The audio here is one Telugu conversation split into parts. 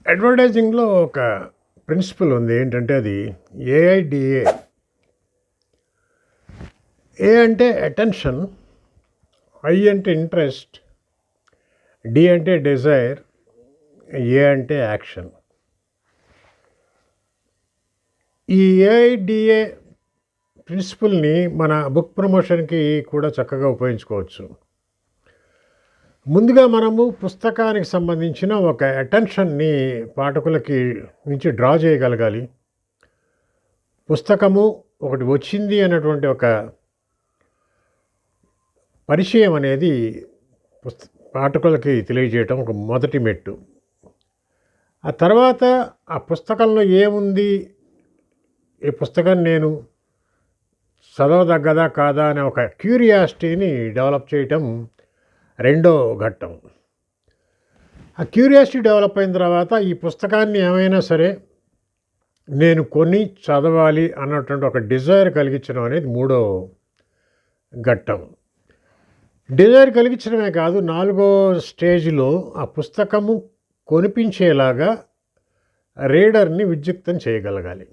అడ్వర్టైజింగ్‌లో ఒక ప్రిన్సిపల్ ఉంది. ఏంటంటే అది ఏఐడిఏ. ఏ అంటే అటెన్షన్, ఐ అంటే ఇంట్రెస్ట్, డి అంటే డిజైర్, ఏ అంటే యాక్షన్. ఈ ఏఐడిఏ ప్రిన్సిపల్‌ని మన బుక్ ప్రమోషన్‌కి కూడా చక్కగా ఉపయోగించుకోవచ్చు. ముందుగా మనము పుస్తకానికి సంబంధించిన ఒక అటెన్షన్‌ని పాఠకులకి నుంచి డ్రా చేయగలగాలి. పుస్తకము ఒకటి వచ్చింది అన్నటువంటి ఒక పరిచయం అనేది పాఠకులకి తెలియజేయటం ఒక మొదటి మెట్టు. ఆ తర్వాత ఆ పుస్తకంలో ఏముంది, ఈ పుస్తకాన్ని నేను చదవదగ్గదా కాదా అనే ఒక క్యూరియాసిటీని డెవలప్ చేయటం రెండో ఘట్టం. ఆ క్యూరియాసిటీ డెవలప్ అయిన తర్వాత ఈ పుస్తకాన్ని ఏమైనా సరే నేను కొని చదవాలి అన్నటువంటి ఒక డిజైర్ కలిగించడం అనేది మూడో ఘట్టం. డిజైర్ కలిగించడమే కాదు, నాలుగో స్టేజ్లో ఆ పుస్తకము కొనిపించేలాగా రీడర్ని విద్యుక్తం చేయగలగాలి.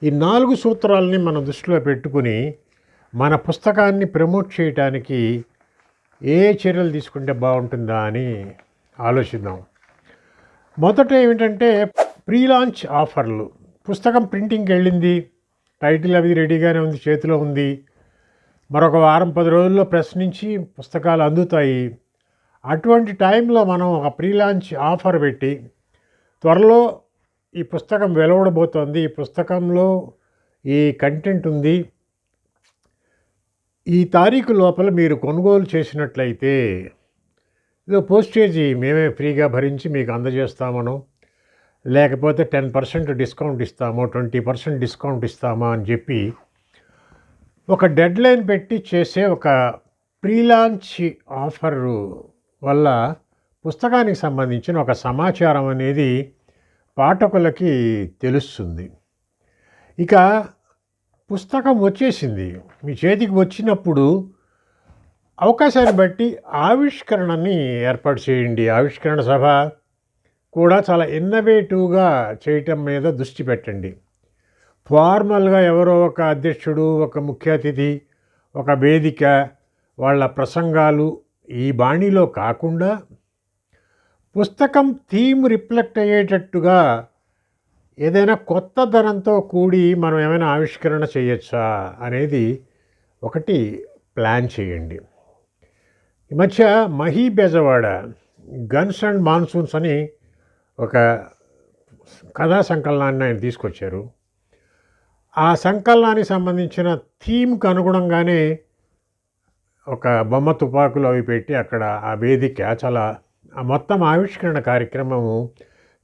ఈ 4 సూత్రాలని మనం దృష్టిలో పెట్టుకుని మన పుస్తకాన్ని ప్రమోట్ చేయటానికి ఏ చర్యలు తీసుకుంటే బాగుంటుందా అని ఆలోచిద్దాం. మొదట ఏమిటంటే ప్రీ లాంచ్ ఆఫర్లు. పుస్తకం ప్రింటింగ్కి వెళ్ళింది, టైటిల్ అవి రెడీగానే ఉంది, చేతిలో ఉంది. మరొక వారం 10 రోజుల్లో ప్రెస్ నుంచి పుస్తకాలు అందుతాయి. అటువంటి టైంలో మనం ఒక ప్రీ లాంచ్ ఆఫర్ పెట్టి, త్వరలో ఈ పుస్తకం వెలువడబోతోంది, ఈ పుస్తకంలో ఈ కంటెంట్ ఉంది, ఈ తారీఖు లోపల మీరు కొనుగోలు చేసినట్లయితే ఇదో పోస్టేజీ మేమే ఫ్రీగా భరించి మీకు అందజేస్తామనో, లేకపోతే 10% డిస్కౌంట్ ఇస్తామో, 20% డిస్కౌంట్ ఇస్తామా అని చెప్పి ఒక డెడ్లైన్ పెట్టి చేసే ఒక ప్రీ లాంచ్ ఆఫర్ వల్ల పుస్తకానికి సంబంధించిన ఒక సమాచారం అనేది పాఠకులకి తెలుస్తుంది. ఇక పుస్తకం వచ్చేసింది, మీ చేతికి వచ్చినప్పుడు అవకాశాన్ని బట్టి ఆవిష్కరణని ఏర్పాటు చేయండి. ఆవిష్కరణ సభ కూడా చాలా ఇన్నోవేటివ్గా చేయటం మీద దృష్టి పెట్టండి. ఫార్మల్గా ఎవరో ఒక అధ్యక్షుడు, ఒక ముఖ్య అతిథి, ఒక వేదిక, వాళ్ళ ప్రసంగాలు ఈ బాణీలో కాకుండా పుస్తకం థీమ్ రిఫ్లెక్ట్ అయ్యేటట్టుగా ఏదైనా కొత్త ధనంతో కూడి మనం ఏమైనా ఆవిష్కరణ చేయొచ్చా అనేది ఒకటి ప్లాన్ చేయండి. ఈ మధ్య మహీ బెజవాడ గన్స్ అండ్ మాన్సూన్స్ అని ఒక కథా సంకలనాన్ని ఆయన తీసుకొచ్చారు. ఆ సంకలనానికి సంబంధించిన థీమ్కి అనుగుణంగానే ఒక బొమ్మ తుపాకులు అవి పెట్టి అక్కడ ఆ వేదిక చాలా ఆ మొత్తం ఆవిష్కరణ కార్యక్రమము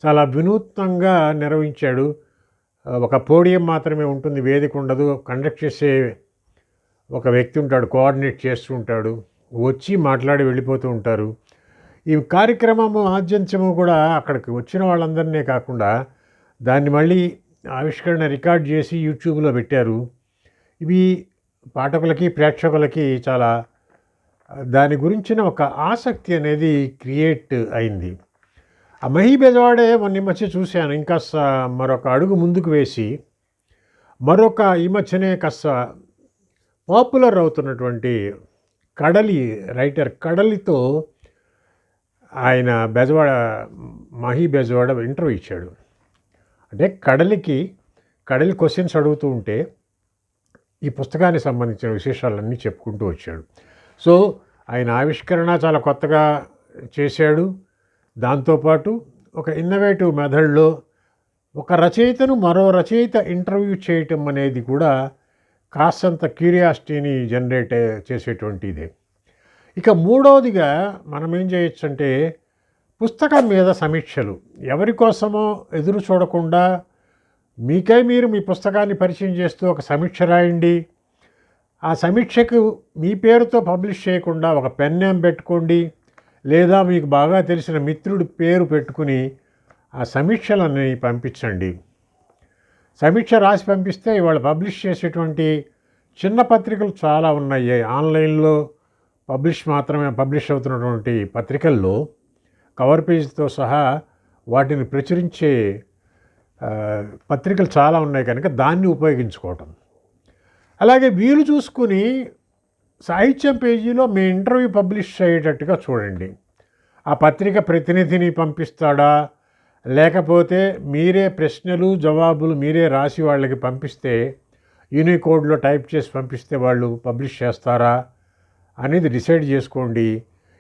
చాలా వినూత్నంగా నిర్వహించాడు. ఒక పోడియం మాత్రమే ఉంటుంది, వేదిక ఉండదు. కండక్ట్ చేసే ఒక వ్యక్తి ఉంటాడు, కోఆర్డినేట్ చేస్తూ ఉంటాడు, వచ్చి మాట్లాడి వెళ్ళిపోతూ ఉంటారు. ఈ కార్యక్రమము ఆద్యంతము కూడా అక్కడికి వచ్చిన వాళ్ళందరినీ కాకుండా దాన్ని మళ్ళీ ఆవిష్కరణ రికార్డ్ చేసి యూట్యూబ్లో పెట్టారు. ఇవి పాఠకులకి, ప్రేక్షకులకి చాలా దాని గురించిన ఒక ఆసక్తి అనేది క్రియేట్ అయింది. ఆ మహీ బెజవాడే మొన్న ఈ మధ్య చూశాను, ఇంకా మరొక అడుగు ముందుకు వేసి ఈ మధ్యనే కాస్త పాపులర్ అవుతున్నటువంటి కడలి రైటర్ కడలితో ఆయన మహీ బెజవాడ ఇంటర్వ్యూ ఇచ్చాడు. అంటే కడలి క్వశ్చన్స్ అడుగుతూ ఉంటే ఈ పుస్తకానికి సంబంధించిన విశేషాలన్నీ చెప్పుకుంటూ వచ్చాడు. సో ఆయన ఆవిష్కరణ చాలా కొత్తగా చేశాడు. దాంతోపాటు ఒక ఇన్నోవేటివ్ మెథడ్లో ఒక రచయితను మరో రచయిత ఇంటర్వ్యూ చేయటం అనేది కూడా కాస్తంత క్యూరియాసిటీని జనరేట్ చేసేటువంటిదే. ఇక మూడవదిగా మనం ఏం చేయొచ్చు అంటే పుస్తకం మీద సమీక్షలు. ఎవరి కోసమో ఎదురు చూడకుండా మీకై మీరు మీ పుస్తకాన్ని పరిచయం చేస్తూ ఒక సమీక్ష రాయండి. ఆ సమీక్షకు మీ పేరుతో పబ్లిష్ చేయకుండా ఒక పెన్ నేమ్ పెట్టుకోండి, లేదా మీకు బాగా తెలిసిన మిత్రుడి పేరు పెట్టుకుని ఆ సమీక్షలని పంపించండి. సమీక్ష రాసి పంపిస్తే ఇవాళ పబ్లిష్ చేసేటువంటి చిన్న పత్రికలు చాలా ఉన్నాయి. ఆన్లైన్లో పబ్లిష్ అవుతున్నటువంటి పత్రికల్లో కవర్ పేజ్తో సహా వాటిని ప్రచురించే పత్రికలు చాలా ఉన్నాయి కనుక దాన్ని ఉపయోగించుకోవటం. అలాగే వీలు చూసుకుని సాహిత్యం పేజీలో మీ ఇంటర్వ్యూ పబ్లిష్ అయ్యేటట్టుగా చూడండి. ఆ పత్రిక ప్రతినిధిని పంపిస్తాడా, లేకపోతే మీరే ప్రశ్నలు జవాబులు మీరే రాసి వాళ్ళకి పంపిస్తే యూనికోడ్లో టైప్ చేసి పంపిస్తే వాళ్ళు పబ్లిష్ చేస్తారా అనేది డిసైడ్ చేసుకోండి.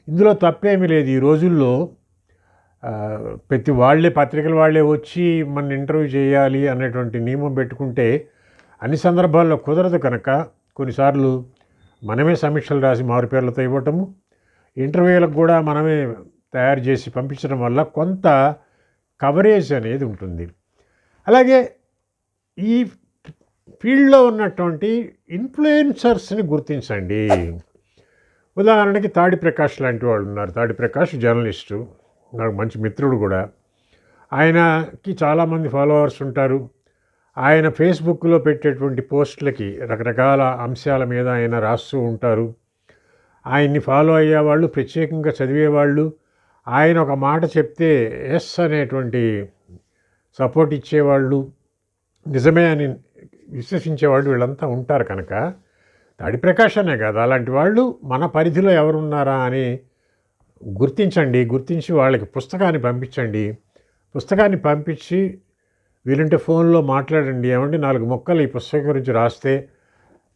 ఇందులో తప్పేమీ లేదు. ఈ రోజుల్లో ప్రతి వాళ్ళే పత్రికల వాళ్ళే వచ్చి మన ఇంటర్వ్యూ చేయాలి అనేటువంటి నియమం పెట్టుకుంటే అన్ని సందర్భాల్లో కుదరదు కనుక కొన్నిసార్లు మనమే సమీక్షలు రాసి మారుపేర్లతో ఇవ్వటము, ఇంటర్వ్యూలకు కూడా మనమే తయారు చేసి పంపించడం వల్ల కొంత కవరేజ్ అనేది ఉంటుంది. అలాగే ఈ ఫీల్డ్లో ఉన్నటువంటి ఇన్ఫ్లుయెన్సర్స్ని గుర్తించండి. ఉదాహరణకి తాడి ప్రకాష్ లాంటి వాళ్ళు ఉన్నారు. తాడి ప్రకాష్ జర్నలిస్టు, నాకు మంచి మిత్రుడు కూడా. ఆయనకి చాలామంది ఫాలోవర్స్ ఉంటారు. ఆయన ఫేస్బుక్లో పెట్టేటువంటి పోస్టులకి రకరకాల అంశాల మీద ఆయన రాస్తూ ఉంటారు. ఆయన్ని ఫాలో అయ్యేవాళ్ళు, ప్రత్యేకంగా చదివేవాళ్ళు, ఆయన ఒక మాట చెప్తే ఎస్ అనేటువంటి సపోర్ట్ ఇచ్చేవాళ్ళు, నిజమే అని విశ్వసించేవాళ్ళు వీళ్ళంతా ఉంటారు కనుక తాడి ప్రకాష్ అనే కాదు, అలాంటి వాళ్ళు మన పరిధిలో ఎవరున్నారా అని గుర్తించి వాళ్ళకి పుస్తకాన్ని పంపించండి. పుస్తకాన్ని పంపించి వీలుంటే ఫోన్లో మాట్లాడండి. ఏమంటే 4 ముక్కలు ఈ పుస్తకం గురించి రాస్తే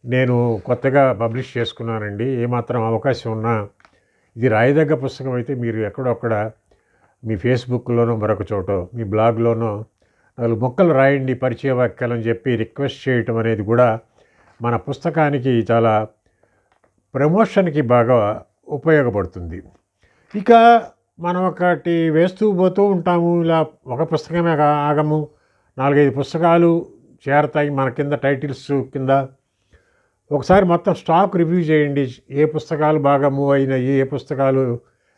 నేను కొత్తగా పబ్లిష్ చేసుకున్నానండి, ఏమాత్రం అవకాశం ఉన్నా ఇది రాయదగ్గ పుస్తకం అయితే మీరు ఎక్కడొక్కడ మీ ఫేస్బుక్లోనో మరొక చోటో మీ బ్లాగ్లోనో 4 ముక్కలు రాయండి పరిచయ వాక్యాలు అని చెప్పి రిక్వెస్ట్ చేయటం అనేది కూడా మన పుస్తకానికి చాలా ప్రమోషన్కి బాగా ఉపయోగపడుతుంది. ఇక మనం ఒకటి వేస్తూ పోతూ ఉంటాము. ఇలా ఒక పుస్తకమే ఆగము, 4-5 పుస్తకాలు చేరతాయి మన కింద టైటిల్స్ కింద. ఒకసారి మొత్తం స్టాక్ రివ్యూ చేయండి. ఏ పుస్తకాలు బాగా మూవ్ అయినాయి, ఏ పుస్తకాలు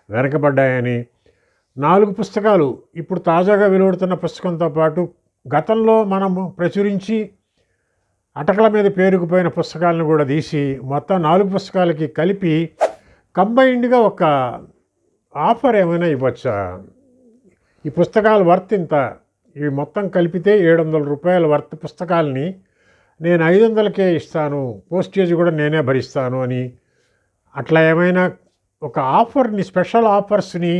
వెనకబడ్డాయని. 4 పుస్తకాలు ఇప్పుడు తాజాగా వెలువడుతున్న పుస్తకంతో పాటు గతంలో మనము ప్రచురించి అటకల మీద పేరుకుపోయిన పుస్తకాలను కూడా తీసి మొత్తం 4 పుస్తకాలకి కలిపి కంబైన్డ్గా ఒక ఆఫర్ ఏమైనా ఇవ్వచ్చా, ఈ పుస్తకాలు వర్త్ ఇంత, ఇవి మొత్తం కలిపితే 700 రూపాయల వర్త్ పుస్తకాలని నేను 500కే ఇస్తాను, పోస్టేజ్ కూడా నేనే భరిస్తాను అని అట్లా ఏమైనా ఒక ఆఫర్ని, స్పెషల్ ఆఫర్స్ని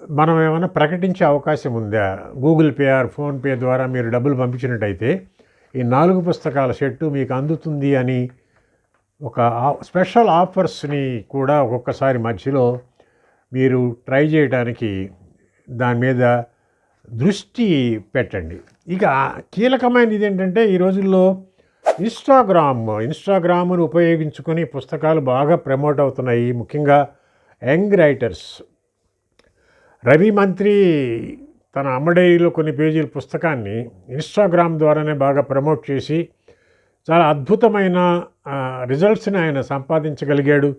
మనం ఏమైనా ప్రకటించే అవకాశం ఉందా? గూగుల్ పే ఆర్ ఫోన్పే ద్వారా మీరు డబ్బులు పంపించినట్టయితే ఈ 4 పుస్తకాల సెట్టు మీకు అందుతుంది అని ఒక స్పెషల్ ఆఫర్స్ని కూడా ఒక్కొక్కసారి మధ్యలో మీరు ట్రై చేయడానికి దాని మీద దృష్టి పెట్టండి. ఇక కీలకమైనది ఏంటంటే ఈ రోజుల్లో ఇన్స్టాగ్రామ్ను ఉపయోగించుకొని పుస్తకాలు బాగా ప్రమోట్ అవుతున్నాయి. ముఖ్యంగా యంగ్ రైటర్స్. రవి మంత్రి తన అమ్మ డైరీలో కొన్ని పేజీల పుస్తకాన్ని ఇన్స్టాగ్రామ్ ద్వారానే బాగా ప్రమోట్ చేసి చాలా అద్భుతమైన రిజల్ట్స్ని ఆయన సంపాదించగలిగాడు.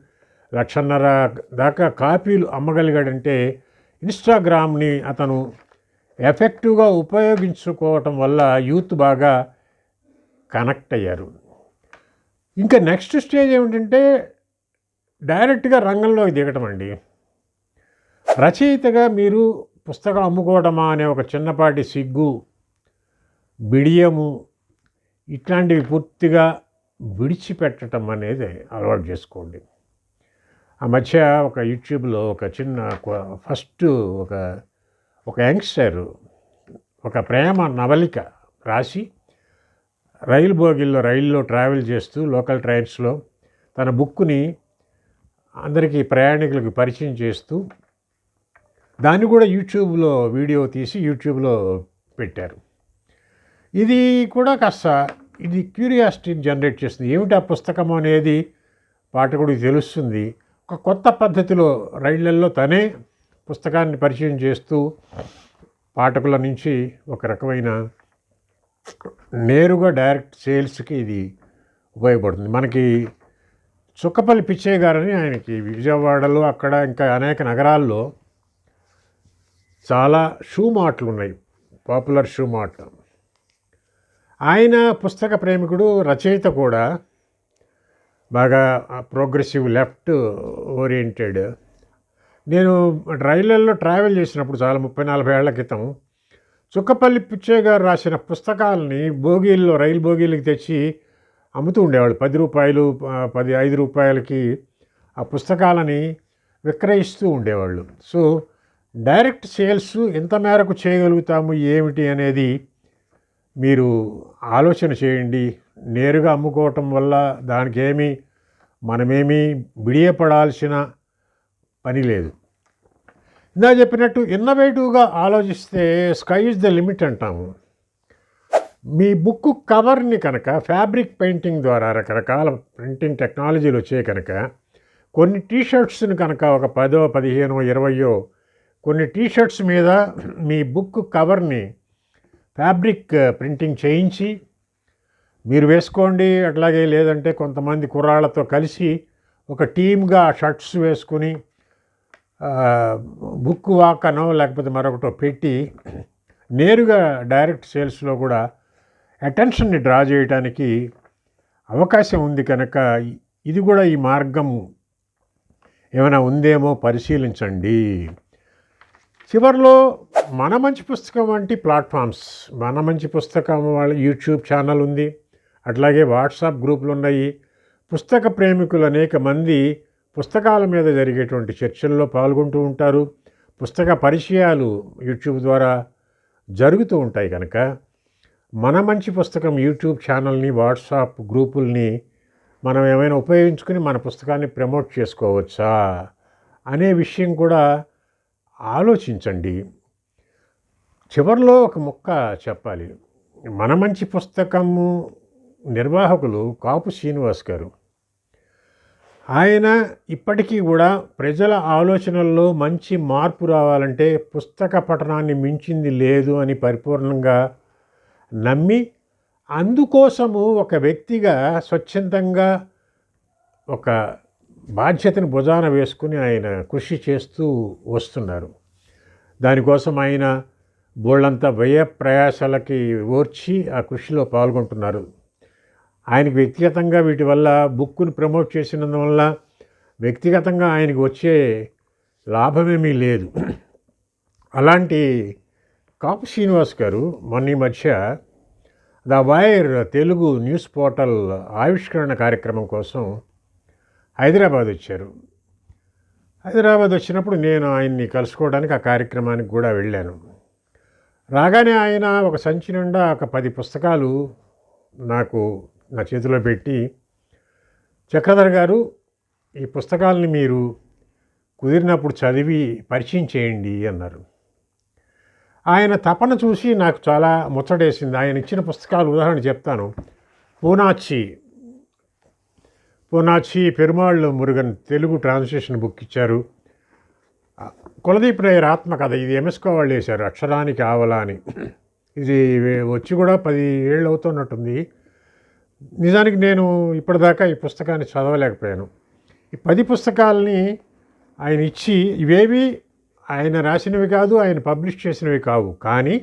1,50,000 దాకా కాపీలు అమ్మగలిగాడంటే ఇన్స్టాగ్రామ్ని అతను ఎఫెక్టివ్గా ఉపయోగించుకోవటం వల్ల యూత్ బాగా కనెక్ట్ అయ్యారు. ఇంకా నెక్స్ట్ స్టేజ్ ఏమిటంటే డైరెక్ట్గా రంగంలోకి దిగటం అండి. రచయితగా మీరు పుస్తకం అమ్ముకోవడమా అనే ఒక చిన్నపాటి సిగ్గు, బిడియము ఇట్లాంటివి పూర్తిగా విడిచిపెట్టడం అనేది అలవాటు చేసుకోండి. ఆ మధ్య ఒక యూట్యూబ్లో ఒక చిన్న ఫస్ట్ ఒక యంగ్స్టర్ ఒక ప్రేమ నవలిక రాసి రైల్లో ట్రావెల్ చేస్తూ లోకల్ ట్రైన్స్లో తన బుక్కుని అందరికీ ప్రయాణికులకు పరిచయం చేస్తూ దాన్ని కూడా యూట్యూబ్లో వీడియో తీసి యూట్యూబ్లో పెట్టారు. ఇది కూడా కాస్త ఇది క్యూరియాసిటీని జనరేట్ చేస్తుంది. ఏమిటి ఆ పుస్తకం అనేది పాఠకుడికి తెలుస్తుంది. ఒక కొత్త పద్ధతిలో రైళ్లల్లో తనే పుస్తకాన్ని పరిచయం చేస్తూ పాఠకుల నుంచి ఒక రకమైన నేరుగా డైరెక్ట్ సేల్స్కి ఇది ఉపయోగపడుతుంది. మనకి చుక్కపల్లి పిచ్చయ్య గారని, ఆయనకి విజయవాడలో అక్కడ ఇంకా అనేక నగరాల్లో చాలా షూ మార్ట్లు ఉన్నాయి, పాపులర్ షూ మార్ట్. ఆయన పుస్తక ప్రేమికుడు, రచయిత కూడా, బాగా ప్రోగ్రెసివ్ లెఫ్ట్ ఓరియంటెడ్. నేను రైళ్ళల్లో ట్రావెల్ చేసినప్పుడు చాలా 30-40 ఏళ్ల క్రితం చుక్కపల్లి పిచ్చయ్య గారు రాసిన పుస్తకాలని బోగీల్లో రైలు బోగీలకి తెచ్చి అమ్ముతూ ఉండేవాళ్ళు. రూ. 10, 5 రూపాయలకి ఆ పుస్తకాలని విక్రయిస్తూ ఉండేవాళ్ళు. సో డైరెక్ట్ సేల్స్ ఎంత మేరకు చేయగలుగుతాము ఏమిటి అనేది మీరు ఆలోచన చేయండి. నేరుగా అమ్ముకోవటం వల్ల దానికేమీ మనమేమీ బిడియపడాల్సిన పని లేదు. ఇందా చెప్పినట్టు ఇన్నోవేటివ్గా ఆలోచిస్తే స్కై ఇస్ ద లిమిట్ అంటాము. మీ బుక్ కవర్ని కనుక ఫ్యాబ్రిక్ పెయింటింగ్ ద్వారా రకరకాల ప్రింటింగ్ టెక్నాలజీలు వచ్చాయి కనుక కొన్ని టీషర్ట్స్ని కనుక ఒక 10, 15, 20 కొన్ని టీషర్ట్స్ మీద మీ బుక్ కవర్ని ఫ్యాబ్రిక్ ప్రింటింగ్ చేయించి మీరు వేసుకోండి. అట్లాగే లేదంటే కొంతమంది కుర్రాళ్ళతో కలిసి ఒక టీమ్గా షర్ట్స్ వేసుకుని బుక్ వాకనో లేకపోతే మరొకటో పెట్టి నేరుగా డైరెక్ట్ సేల్స్లో కూడా అటెన్షన్ని డ్రా చేయడానికి అవకాశం ఉంది కనుక ఇది కూడా ఈ మార్గం ఏమైనా ఉందేమో పరిశీలించండి. చివరిలో మన మంచి పుస్తకం వంటి ప్లాట్ఫామ్స్, మన మంచి పుస్తకం వాళ్ళ యూట్యూబ్ ఛానల్ ఉంది, అట్లాగే వాట్సాప్ గ్రూపులు ఉన్నాయి. పుస్తక ప్రేమికులు అనేక మంది పుస్తకాల మీద జరిగేటువంటి చర్చల్లో పాల్గొంటూ ఉంటారు. పుస్తక పరిచయాలు యూట్యూబ్ ద్వారా జరుగుతూ ఉంటాయి కనుక మన మంచి పుస్తకం యూట్యూబ్ ఛానల్ని, వాట్సాప్ గ్రూపుల్ని మనం ఏమైనా ఉపయోగించుకుని మన పుస్తకాన్ని ప్రమోట్ చేసుకోవచ్చా అనే విషయం కూడా ఆలోచించండి. చివరిలో ఒక ముక్క చెప్పాలి. మన మంచి పుస్తకము నిర్వాహకులు కాపు శ్రీనివాస్ గారు. ఆయన ఇప్పటికీ కూడా ప్రజల ఆలోచనల్లో మంచి మార్పు రావాలంటే పుస్తక పఠనాన్ని మించింది లేదు అని పరిపూర్ణంగా నమ్మి అందుకోసము ఒక వ్యక్తిగా స్వచ్ఛందంగా ఒక బాధ్యతను భుజాన వేసుకుని ఆయన కృషి చేస్తూ వస్తున్నారు. దానికోసం ఆయన బోళ్ళంతా వ్యయ ప్రయాసాలకి ఓర్చి ఆ కృషిలో పాల్గొంటున్నారు. ఆయనకు వ్యక్తిగతంగా వీటి వల్ల బుక్కును ప్రమోట్ చేసినందువల్ల వ్యక్తిగతంగా ఆయనకు వచ్చే లాభమేమీ లేదు. అలాంటి కాపు శ్రీనివాస్ గారు మొన్న ఈ మధ్య the wire Telugu news portal ఆవిష్కరణ కార్యక్రమం కోసం హైదరాబాద్ వచ్చారు. హైదరాబాద్ వచ్చినప్పుడు నేను ఆయన్ని కలుసుకోవడానికి ఆ కార్యక్రమానికి కూడా వెళ్ళాను. రాగానే ఆయన ఒక సంచి నిండా ఒక 10 పుస్తకాలు నాకు నా చేతిలో పెట్టి, చక్రధర్ గారు, ఈ పుస్తకాలని మీరు కుదిరినప్పుడు చదివి పరిచయం చేయండి అన్నారు. ఆయన తపన చూసి నాకు చాలా ముచ్చటేసింది. ఆయన ఇచ్చిన పుస్తకాలు ఉదాహరణ చెప్తాను. పూనాచి పెరుమాళ్ళు మురుగన్ తెలుగు ట్రాన్స్లేషన్ బుక్ ఇచ్చారు. కులదీప్ రాయర్ ఆత్మకథ, ఇది ఎంఎస్కో వాళ్ళు వేశారు, అక్షరానికి ఆవల అని. ఇది వచ్చి కూడా 10 ఏళ్ళు అవుతున్నట్టుంది. నిజానికి నేను ఇప్పటిదాకా ఈ పుస్తకాన్ని చదవలేకపోయాను. ఈ 10 పుస్తకాలని ఆయన ఇచ్చి, ఇవేవి ఆయన రాసినవి కాదు, ఆయన పబ్లిష్ చేసినవి కావు, కానీ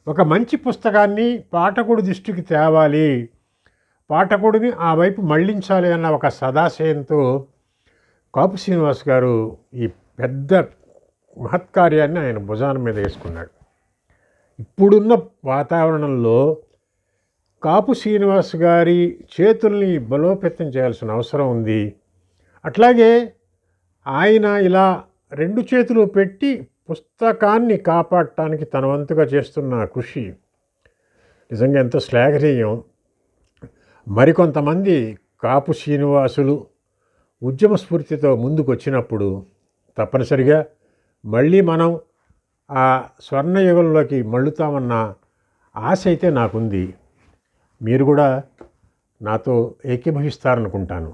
ఒక మంచి పుస్తకాన్ని పాఠకుడి దృష్టికి తేవాలి, పాఠకుడిని ఆ వైపు మళ్లించాలి అన్న ఒక సదాశయంతో కాపు శ్రీనివాస్ గారు ఈ పెద్ద మహత్కార్యాన్ని ఆయన భుజాన మీద వేసుకున్నాడు. ఇప్పుడున్న వాతావరణంలో కాపు శ్రీనివాస్ గారి చేతుల్ని బలోపేతం చేయాల్సిన అవసరం ఉంది. అట్లాగే ఆయన ఇలా 2 చేతులు పెట్టి పుస్తకాన్ని కాపాడటానికి తన వంతుగా చేస్తున్న కృషి నిజంగా ఎంతో శ్లాఘనీయం. మరికొంతమంది కాపు శ్రీనివాసులు ఉద్యమ స్ఫూర్తితో ముందుకు వచ్చినప్పుడు తప్పనిసరిగా మళ్ళీ మనం ఆ స్వర్ణయుగంలోకి మళ్ళుతామన్న ఆశ అయితే నాకుంది. మీరు కూడా నాతో ఏకీభవిస్తారనుకుంటాను.